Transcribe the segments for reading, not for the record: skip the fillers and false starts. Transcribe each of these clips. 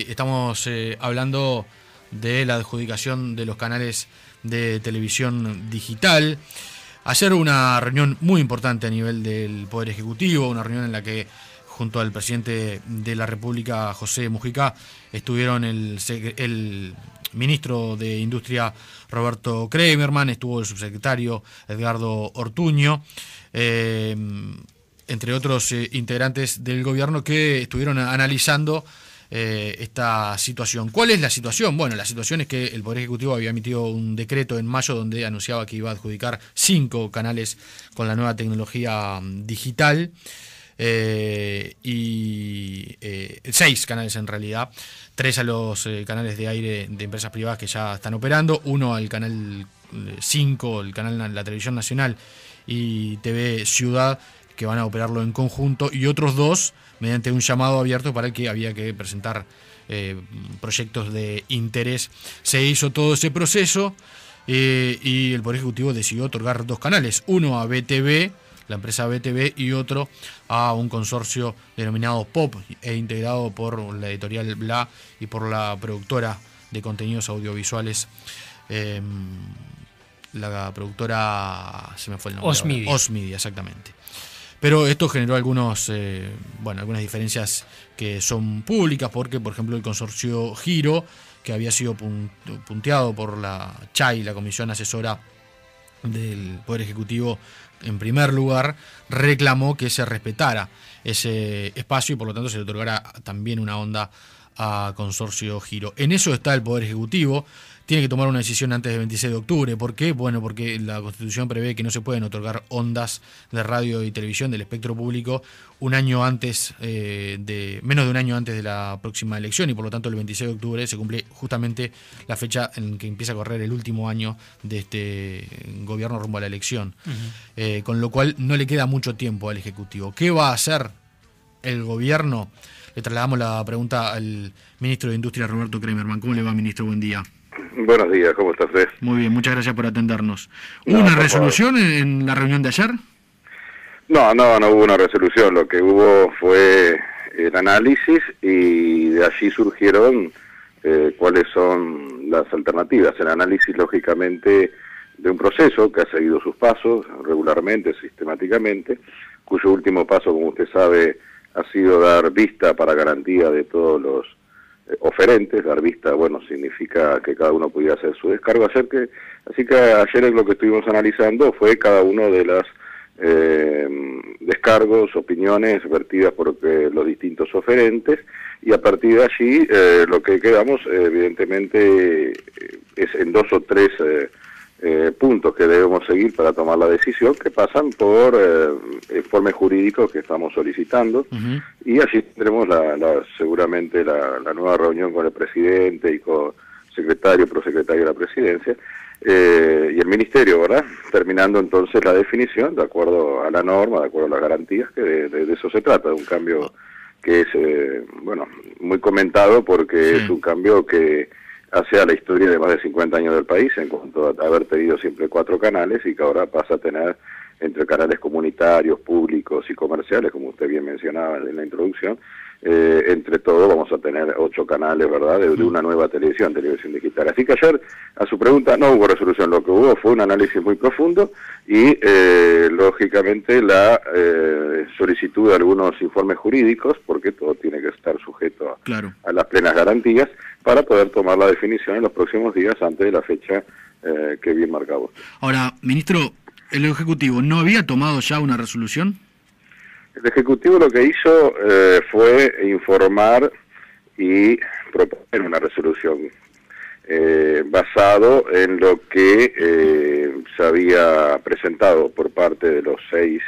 y estamos hablando de la adjudicación de los canales de televisión digital. Ayer una reunión muy importante a nivel del Poder Ejecutivo, una reunión en la que junto al presidente de la República, José Mujica, estuvieron el ministro de Industria, Roberto Kramerman, estuvo el subsecretario Edgardo Ortuño, entre otros integrantes del gobierno que estuvieron analizando esta situación. ¿Cuál es la situación? Bueno, la situación es que el Poder Ejecutivo había emitido un decreto en mayo donde anunciaba que iba a adjudicar 5 canales con la nueva tecnología digital, y 6 canales en realidad, 3 a los canales de aire de empresas privadas que ya están operando, 1 al canal 5, el canal La Televisión Nacional y TV Ciudad, que van a operarlo en conjunto, y otros 2 mediante un llamado abierto para el que había que presentar proyectos de interés. Se hizo todo ese proceso y el Poder Ejecutivo decidió otorgar 2 canales, uno a BTV, la empresa BTV, y otro a un consorcio denominado POP e integrado por la editorial BLA y por la productora de contenidos audiovisuales, la productora, se me fue el nombre, Osmedia, exactamente. Pero esto generó algunas diferencias que son públicas, porque, por ejemplo, el consorcio Giro, que había sido punteado por la CHAI, la Comisión Asesora del Poder Ejecutivo, en primer lugar, reclamó que se respetara ese espacio y por lo tanto se le otorgara también una onda a Consorcio Giro. En eso está el Poder Ejecutivo. Tiene que tomar una decisión antes del 26 de octubre. ¿Por qué? Bueno, porque la Constitución prevé que no se pueden otorgar ondas de radio y televisión del espectro público menos de un año antes de la próxima elección, y por lo tanto el 26 de octubre se cumple justamente la fecha en que empieza a correr el último año de este gobierno rumbo a la elección. Con lo cual no le queda mucho tiempo al Ejecutivo. ¿Qué va a hacer el gobierno? Le trasladamos la pregunta al ministro de Industria, Roberto Kramerman. ¿Cómo le va, ministro? Buen día. Buenos días, ¿cómo está usted? Muy bien, muchas gracias por atendernos. ¿Hubo una resolución en la reunión de ayer? No hubo una resolución. Lo que hubo fue el análisis y de allí surgieron cuáles son las alternativas. El análisis, lógicamente, de un proceso que ha seguido sus pasos regularmente, sistemáticamente, cuyo último paso, como usted sabe, ha sido dar vista para garantía de todos los oferentes. Dar vista, bueno, significa que cada uno pudiera hacer su descargo. Así que ayer lo que estuvimos analizando fue cada uno de las descargos, opiniones vertidas por los distintos oferentes, y a partir de allí lo que quedamos evidentemente es en 2 o 3 puntos que debemos seguir para tomar la decisión, que pasan por informes jurídicos que estamos solicitando. Y allí tendremos seguramente la nueva reunión con el presidente y con secretario, prosecretario de la presidencia, y el ministerio, ¿verdad? Terminando entonces la definición de acuerdo a la norma, de acuerdo a las garantías, que de eso se trata, de un cambio que es, muy comentado, porque es un cambio que hace a la historia de más de 50 años del país, en cuanto a haber tenido siempre 4 canales y que ahora pasa a tener, entre canales comunitarios, públicos y comerciales, como usted bien mencionaba en la introducción, entre todos vamos a tener 8 canales, ¿verdad?, de una nueva televisión digital. Así que ayer, a su pregunta, no hubo resolución. Lo que hubo fue un análisis muy profundo y, lógicamente, la solicitud de algunos informes jurídicos, porque todo tiene que estar sujeto a las plenas garantías, para poder tomar la definición en los próximos días antes de la fecha que bien marcaba usted. Ahora, ministro, ¿el Ejecutivo no había tomado ya una resolución? El Ejecutivo lo que hizo fue informar y proponer una resolución basado en lo que se había presentado por parte de los 6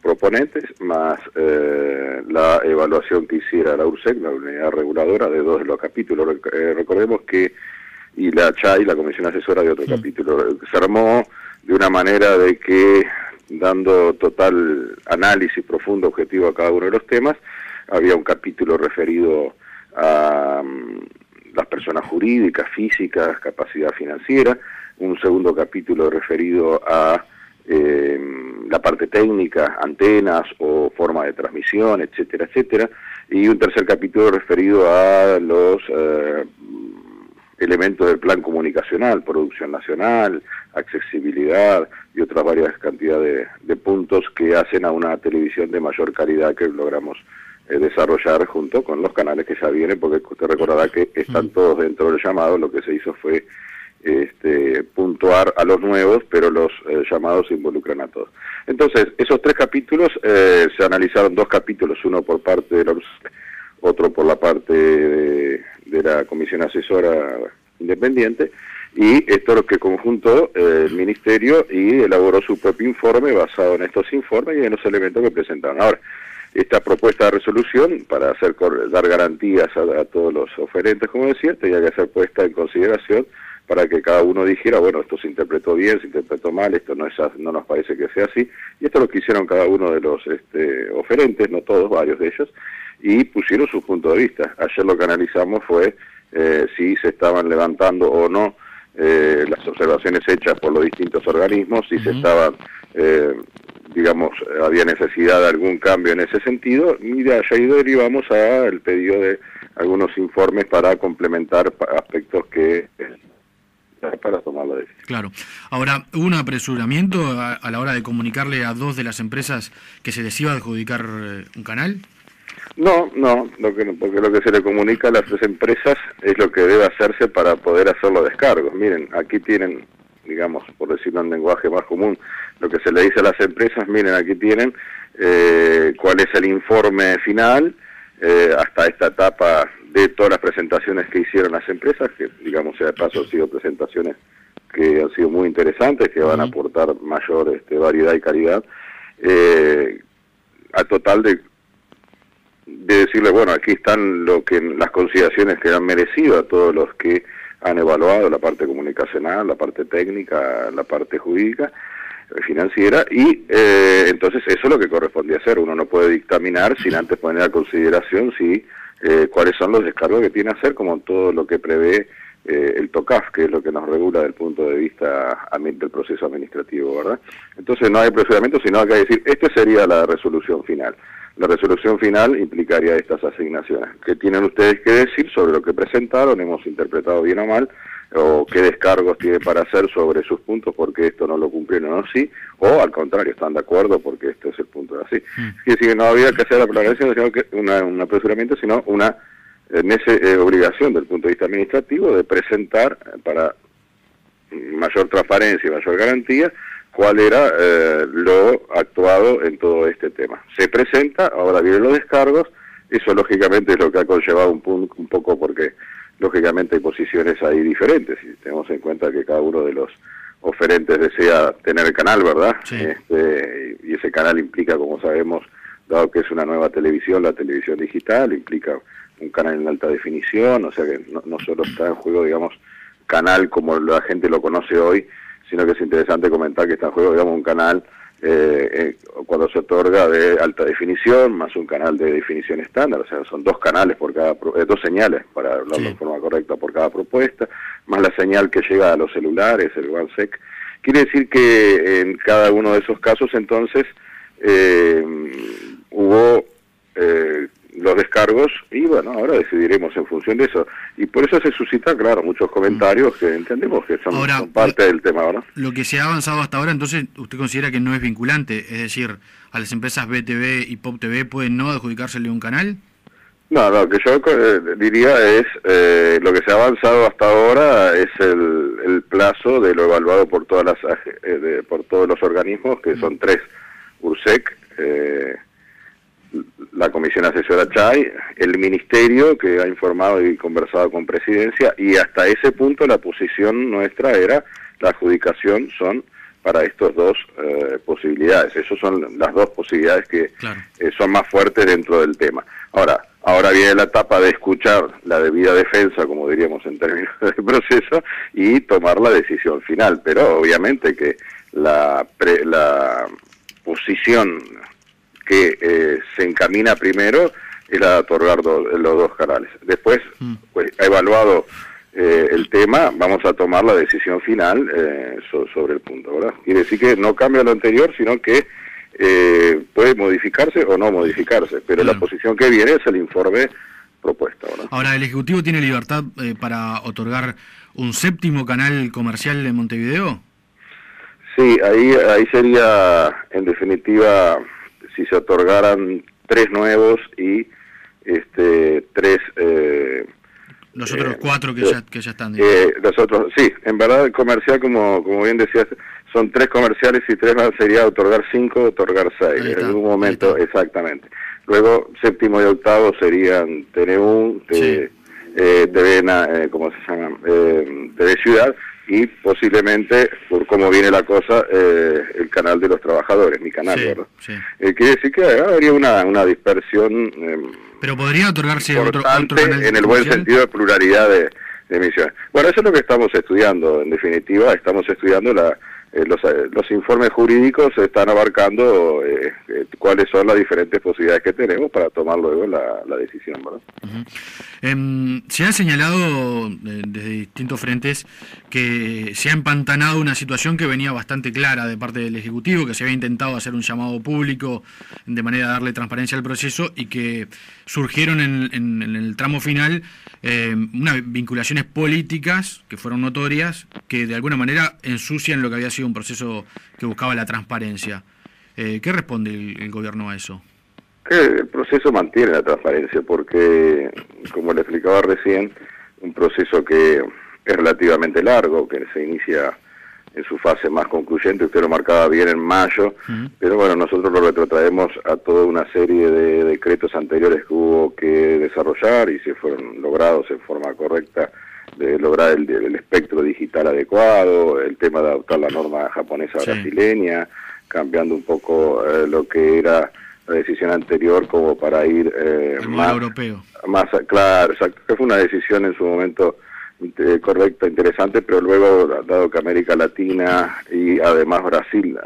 proponentes, más la evaluación que hiciera la URSEC, la unidad reguladora, de 2 de los capítulos. Recordemos que, y la CHAI, la Comisión Asesora, de otro capítulo. Se armó de una manera de que, dando total análisis profundo, objetivo a cada uno de los temas, había un capítulo referido a las personas jurídicas, físicas, capacidad financiera, un segundo capítulo referido a la parte técnica, antenas o forma de transmisión, etcétera, etcétera, y un tercer capítulo referido a los elementos del plan comunicacional, producción nacional, accesibilidad y otras varias cantidades de puntos que hacen a una televisión de mayor calidad que logramos desarrollar junto con los canales que ya vienen, porque usted recordará que están todos dentro del llamado. Lo que se hizo fue puntuar a los nuevos, pero los llamados se involucran a todos. Entonces, esos 3 capítulos, se analizaron 2 capítulos, uno por parte de la ORSEC, otro por la parte de la Comisión Asesora Independiente, y esto es lo que conjuntó el Ministerio y elaboró su propio informe basado en estos informes y en los elementos que presentaron. Ahora, esta propuesta de resolución, para dar garantías a todos los oferentes, como decía, tenía que ser puesta en consideración para que cada uno dijera, bueno, esto se interpretó bien, se interpretó mal, esto no nos parece que sea así, y esto es lo que hicieron cada uno de los oferentes, no todos, varios de ellos, y pusieron su punto de vista. Ayer lo que analizamos fue si se estaban levantando o no las observaciones hechas por los distintos organismos, si se estaban, digamos, había necesidad de algún cambio en ese sentido, y de allá derivamos al pedido de algunos informes para complementar aspectos que para tomar la decisión. Claro. Ahora, ¿hubo un apresuramiento a la hora de comunicarle a 2 de las empresas que se les iba a adjudicar un canal? No, porque lo que se le comunica a las 3 empresas es lo que debe hacerse para poder hacer los descargos. Miren, aquí tienen, digamos, por decirlo en lenguaje más común, lo que se le dice a las empresas, miren, aquí tienen cuál es el informe final, hasta esta etapa de todas las presentaciones que hicieron las empresas, que digamos sea de paso han sido presentaciones que han sido muy interesantes, que van a aportar mayor variedad y calidad, a total de decirle, bueno, aquí están las consideraciones que han merecido a todos los que han evaluado la parte comunicacional, la parte técnica, la parte jurídica, financiera, y entonces eso es lo que corresponde hacer. Uno no puede dictaminar sin antes poner a consideración cuáles son los descargos que tiene que hacer, como todo lo que prevé el TOCAF, que es lo que nos regula desde el punto de vista del proceso administrativo, ¿verdad? Entonces no hay apresuramiento, sino que hay que decir, esta sería la resolución final. La resolución final implicaría estas asignaciones. ¿Qué tienen ustedes que decir sobre lo que presentaron? ¿Hemos interpretado bien o mal? ¿O qué descargos tienen para hacer sobre sus puntos porque esto no lo cumplieron o sí? O al contrario, están de acuerdo porque esto es el punto de así. Es decir, no había que hacer la planificación, sino que un apresuramiento, sino una obligación del punto de vista administrativo de presentar para mayor transparencia y mayor garantía cuál era lo actuado en todo este tema. Se presenta, ahora vienen los descargos, eso lógicamente es lo que ha conllevado un poco porque lógicamente hay posiciones ahí diferentes, y tenemos en cuenta que cada uno de los oferentes desea tener el canal, ¿verdad? Sí. Y ese canal implica, como sabemos, dado que es una nueva televisión, la televisión digital, implica un canal en alta definición, o sea que no solo está en juego, digamos, canal como la gente lo conoce hoy, sino que es interesante comentar que está en juego, digamos, un canal cuando se otorga de alta definición, más un canal de definición estándar, o sea, son 2 canales por cada, 2 señales, para hablarlo de forma correcta, por cada propuesta, más la señal que llega a los celulares, el OneSec. Quiere decir que en cada uno de esos casos, entonces, hubo los descargos, y bueno, ahora decidiremos en función de eso. Y por eso se suscita, claro, muchos comentarios que entendemos que son parte del tema, ¿no? Lo que se ha avanzado hasta ahora, entonces, ¿usted considera que no es vinculante? Es decir, ¿a las empresas BTV y Pop TV pueden no adjudicársele un canal? No, lo que yo diría es, lo que se ha avanzado hasta ahora es el plazo de lo evaluado por todas por todos los organismos, que son 3, URSEC, la Comisión Asesora CHAI, el Ministerio, que ha informado y conversado con Presidencia, y hasta ese punto la posición nuestra era la adjudicación son para estas 2 posibilidades. Esas son las 2 posibilidades que son más fuertes dentro del tema. Ahora viene la etapa de escuchar la debida defensa, como diríamos en términos de proceso, y tomar la decisión final. Pero obviamente que la posición que se encamina primero es la de otorgar los 2 canales. Después, pues, ha evaluado el tema, vamos a tomar la decisión final sobre el punto, ¿verdad? Quiere decir que no cambia lo anterior, sino que puede modificarse o no modificarse, pero la posición que viene es el informe propuesto, ¿verdad? Ahora, ¿el Ejecutivo tiene libertad para otorgar un 7º canal comercial en Montevideo? Sí, ahí sería, en definitiva, si se otorgaran 3 nuevos y 3... los otros 4 que ya están. Los otros, sí, en verdad el comercial, como bien decías, son 3 comerciales y 3 más sería otorgar 5, otorgar 6, en algún momento, exactamente. Luego, 7º y 8º serían TN1, TV, ¿cómo se llama? TV Ciudad, y posiblemente, por cómo viene la cosa, el canal de los trabajadores, mi canal, ¿verdad? Sí. Quiere decir que habría una dispersión pero podría otorgarse otro canal en el buen sentido de pluralidad de emisiones. Bueno, eso es lo que estamos estudiando, en definitiva, estamos estudiando los informes jurídicos, están abarcando cuáles son las diferentes posibilidades que tenemos para tomar luego la decisión, ¿verdad? Se ha señalado desde distintos frentes que se ha empantanado una situación que venía bastante clara de parte del Ejecutivo, que se había intentado hacer un llamado público de manera de darle transparencia al proceso y que surgieron en el tramo final unas vinculaciones políticas que fueron notorias, que de alguna manera ensucian lo que había sido un proceso que buscaba la transparencia. ¿Qué responde el gobierno a eso? El proceso mantiene la transparencia porque, como le explicaba recién, un proceso que es relativamente largo, que se inicia en su fase más concluyente, usted lo marcaba bien en mayo, pero bueno, nosotros lo retrotraemos a toda una serie de decretos anteriores que hubo que desarrollar y se fueron logrados en forma correcta, de lograr el espectro digital adecuado, el tema de adoptar la norma japonesa brasileña, cambiando un poco lo que era la decisión anterior como para ir más europeo. Más claro, exacto, que fue una decisión en su momento correcta, interesante, pero luego, dado que América Latina y además Brasil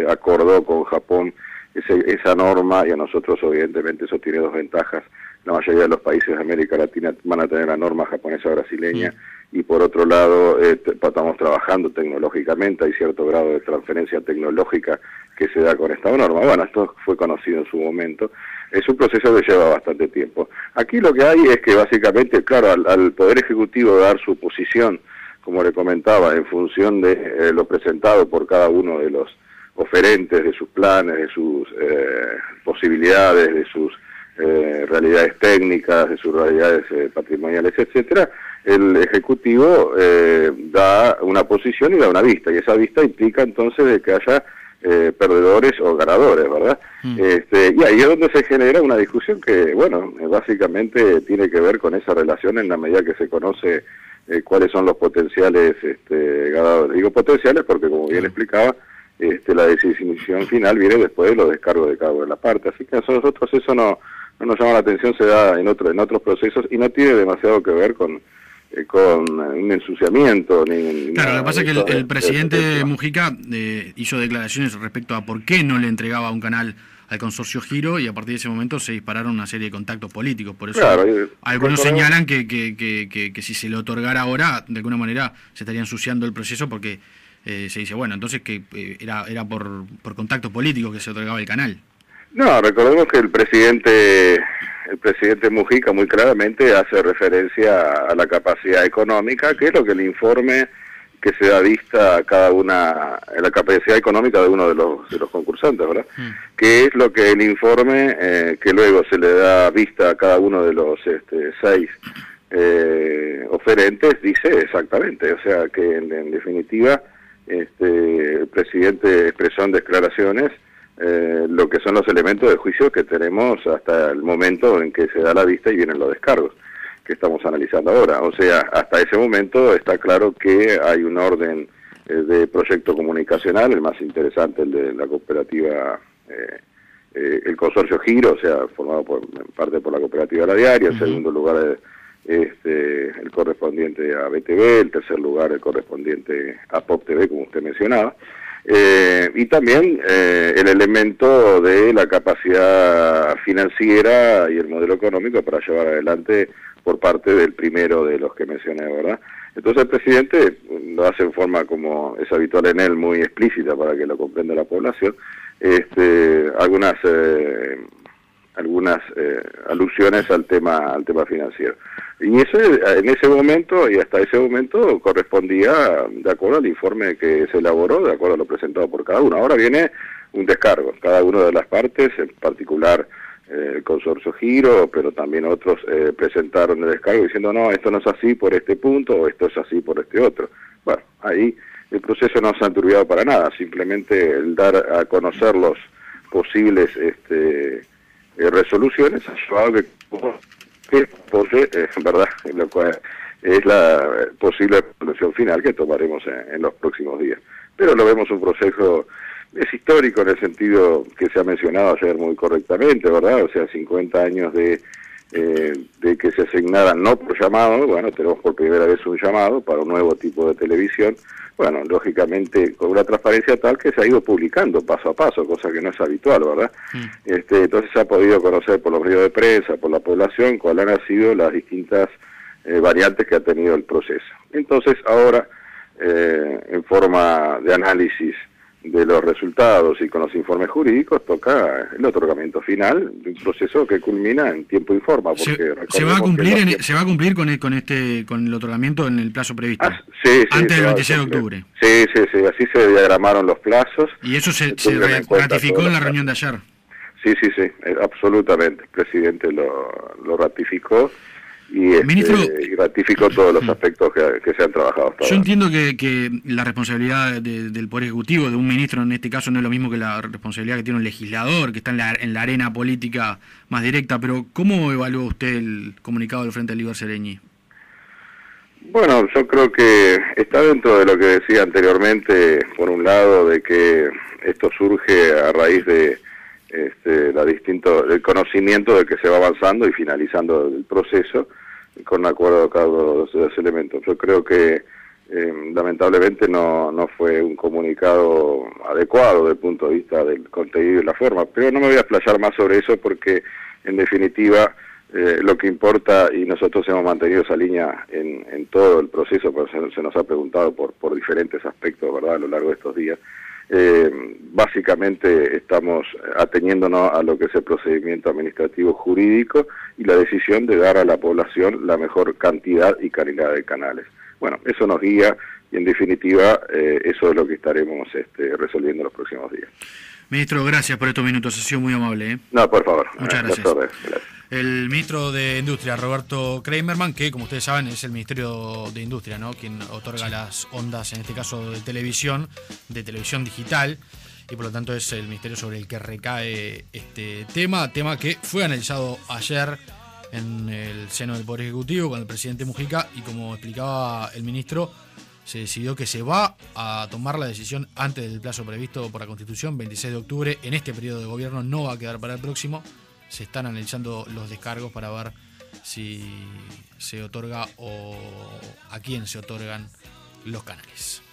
acordó con Japón esa norma, y a nosotros evidentemente eso tiene 2 ventajas. La mayoría de los países de América Latina van a tener la norma japonesa brasileña, y por otro lado estamos trabajando tecnológicamente, hay cierto grado de transferencia tecnológica que se da con esta norma. Bueno, esto fue conocido en su momento, es un proceso que lleva bastante tiempo. Aquí lo que hay es que básicamente, claro, al Poder Ejecutivo dar su posición, como le comentaba, en función de lo presentado por cada uno de los oferentes, de sus planes, de sus posibilidades, de sus realidades técnicas, de sus realidades patrimoniales, etcétera, el Ejecutivo da una posición y da una vista, y esa vista implica entonces de que haya perdedores o ganadores, ¿verdad? Y ahí es donde se genera una discusión que, bueno, básicamente tiene que ver con esa relación en la medida que se conoce cuáles son los potenciales ganadores. Digo potenciales porque, como bien explicaba, la decisión final viene después de los descargos de cada una de las partes. Así que a nosotros eso no nos llama la atención, se da en otros procesos y no tiene demasiado que ver con un ensuciamiento. Claro, lo que pasa es que el presidente Mujica hizo declaraciones respecto a por qué no le entregaba un canal al consorcio Giro, y a partir de ese momento se dispararon una serie de contactos políticos. Por eso algunos señalan que si se le otorgara ahora, de alguna manera se estaría ensuciando el proceso, porque se dice, bueno, entonces que era por contacto político que se otorgaba el canal. No, recordemos que el presidente Mujica muy claramente hace referencia a la capacidad económica, que es lo que el informe que se da vista a cada una, en la capacidad económica de uno de los concursantes, ¿verdad? Que es lo que el informe, que luego se le da vista a cada uno de los 6 oferentes, dice exactamente. O sea que en definitiva el presidente expresó en declaraciones lo que son los elementos de juicio que tenemos hasta el momento en que se da la vista y vienen los descargos que estamos analizando ahora. O sea, hasta ese momento está claro que hay un orden de proyecto comunicacional, el más interesante, el de la cooperativa, el consorcio Giro, o sea, formado en parte por la cooperativa La Diaria, en segundo lugar el correspondiente a BTV, el tercer lugar el correspondiente a Pop TV, como usted mencionaba. Y también el elemento de la capacidad financiera y el modelo económico para llevar adelante por parte del primero de los que mencioné, ¿verdad? Entonces el presidente lo hace en forma, como es habitual en él, muy explícita para que lo comprenda la población, algunas alusiones al tema financiero. Y en ese momento y hasta ese momento correspondía de acuerdo al informe que se elaboró, de acuerdo a lo presentado por cada uno. Ahora viene un descargo, cada una de las partes, en particular el consorcio Giro, pero también otros presentaron el descargo diciendo no, esto no es así por este punto o esto es así por este otro. Bueno, ahí el proceso no se ha enturbiado para nada, simplemente el dar a conocer los posibles resoluciones ha llevado que pose, verdad, lo cual es la posible resolución final que tomaremos en los próximos días. Pero lo vemos un proceso, es histórico en el sentido que se ha mencionado ayer muy correctamente, ¿verdad? O sea, 50 años de que se asignaran no por llamado, bueno, tenemos por primera vez un llamado para un nuevo tipo de televisión, bueno, lógicamente con una transparencia tal que se ha ido publicando paso a paso, cosa que no es habitual, ¿verdad? Entonces se ha podido conocer por los medios de prensa, por la población, cuáles han sido las distintas variantes que ha tenido el proceso. Entonces ahora, en forma de análisis de los resultados y con los informes jurídicos, toca el otorgamiento final de un proceso que culmina en tiempo y forma. Porque ¿Se va a cumplir con el otorgamiento en el plazo previsto? Sí, antes del 26 de octubre. Sí, así se diagramaron los plazos. ¿Y eso se ratificó en la reunión de ayer? Sí, absolutamente. El presidente lo ratificó. Ministro, y ratificó todos los aspectos que se han trabajado hasta ahora. Yo entiendo que la responsabilidad del Poder Ejecutivo, de un ministro en este caso, no es lo mismo que la responsabilidad que tiene un legislador, que está en la arena política más directa, pero ¿cómo evalúa usted el comunicado del Frente Liber Seregni? Bueno, yo creo que está dentro de lo que decía anteriormente, por un lado, de que esto surge a raíz de el conocimiento de que se va avanzando y finalizando el proceso con acuerdo a cada uno de los elementos. Yo creo que lamentablemente no fue un comunicado adecuado desde el punto de vista del contenido y la forma, pero no me voy a explayar más sobre eso porque en definitiva lo que importa, y nosotros hemos mantenido esa línea en todo el proceso, porque se nos ha preguntado por diferentes aspectos, ¿verdad?, a lo largo de estos días. Básicamente estamos ateniéndonos a lo que es el procedimiento administrativo jurídico y la decisión de dar a la población la mejor cantidad y calidad de canales. Bueno, eso nos guía y en definitiva eso es lo que estaremos resolviendo en los próximos días. Ministro, gracias por estos minutos, ha sido muy amable. No, por favor. Muchas gracias. Gracias. El ministro de Industria, Roberto Kramerman, que como ustedes saben es el Ministerio de Industria, ¿no?, quien otorga las ondas, en este caso de televisión digital, y por lo tanto es el ministerio sobre el que recae este tema que fue analizado ayer en el seno del Poder Ejecutivo con el presidente Mujica, y como explicaba el ministro, se decidió que se va a tomar la decisión antes del plazo previsto por la Constitución, 26 de octubre, en este periodo de gobierno, no va a quedar para el próximo. Se están analizando los descargos para ver si se otorga o a quién se otorgan los canales.